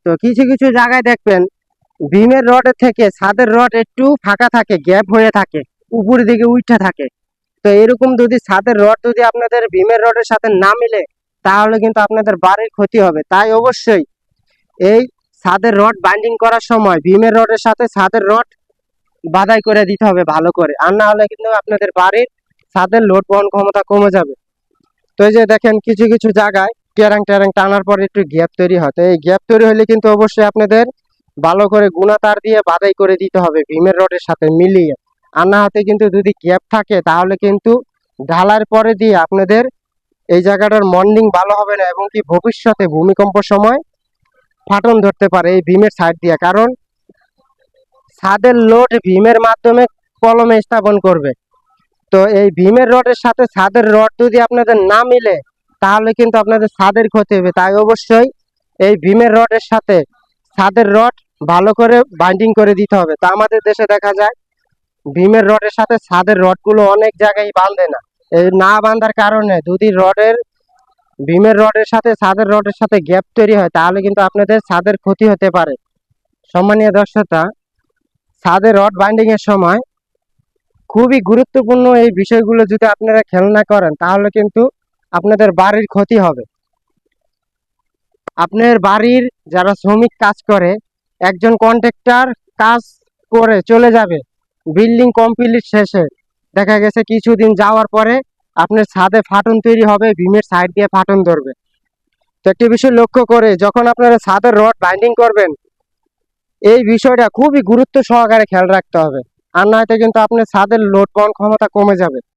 তো কিছু কিছু জায়গায় দেখবেন বিমের রডের থেকে ছাদের রড একটু ফাঁকা থাকে, গ্যাপ হয়ে থাকে, উপরের দিকে উঠে থাকে। তো এরকম যদি ছাদের রড যদি আপনাদের বিমের রডের সাথে না মিলে, তাহলে কিন্তু আপনাদের বাড়ির ক্ষতি হবে। তাই অবশ্যই এই ছাদের রড বাইন্ডিং করার সময় বিমের রডের সাথে ছাদের রড বাধাই করে দিতে হবে ভালো করে, আর না হলে কিন্তু আপনাদের বাড়ির ছাদের লোড বহন ক্ষমতা কমে যাবে। তো এই যে দেখেন কিছু কিছু জায়গায় ট্যারাং ট্যারাং টানার পরে একটু গ্যাপ তৈরি হয়। তো এই গ্যাপ তৈরি হলে কিন্তু অবশ্যই আপনাদের ভালো করে গুনা তার দিয়ে বাধাই করে দিতে হবে ভীমের রডের সাথে মিলিয়ে। আর না হতে কিন্তু যদি গ্যাপ থাকে তাহলে কিন্তু ঢালার পরে দিয়ে আপনাদের এই জায়গাটার মন্ডিং ভালো হবে না, এবং কি ভবিষ্যতে ভূমিকম্প সময় ফাটন ধরতে পারে এই ভীমের সাইড দিয়ে। কারণ ছাদের লোড ভীমের মাধ্যমে কলমে স্থাপন করবে। তো এই ভীমের রডের সাথে ছাদের রড যদি আপনাদের না মিলে, তাহলে কিন্তু আপনাদের ছাদের ক্ষতি হবে। তাই অবশ্যই এই ভীমের রডের সাথে ছাদের রড ভালো করে বাইন্ডিং করে দিতে হবে। তা আমাদের দেশে দেখা যায় ভীমের রডের সাথে ছাদের রডগুলো অনেক জায়গায় বাঁধে না। এই না বাঁধার কারণে যদি ভীমের রডের সাথে ছাদের রডের সাথে গ্যাপ তৈরি হয়, তাহলে কিন্তু আপনাদের ছাদের ক্ষতি হতে পারে। সম্মানীয় দর্শকরা, ছাদের রড বাইন্ডিং এর সময় খুবই গুরুত্বপূর্ণ এই বিষয়গুলো যদি আপনারা খেয়াল না করেন, তাহলে কিন্তু আপনাদের বাড়ির ক্ষতি হবে। আপনার বাড়ির যারা শ্রমিক কাজ করে, একজন কন্ট্রাক্টর কাজ করে চলে যাবে, বিল্ডিং কমপ্লিট শেষে দেখা গেছে কিছুদিন যাওয়ার পরে আপনার ছাদে ফাটন তৈরি হবে, ভীমের সাইড দিয়ে ফাটন ধরবে। তো একটি বিষয় লক্ষ্য করে যখন আপনারা ছাদের রড বাইন্ডিং করবেন, এই বিষয়টা খুবই গুরুত্ব সহকারে খেয়াল রাখতে হবে। আর নয়তো কিন্তু আপনার ছাদের লোড বহন ক্ষমতা কমে যাবে।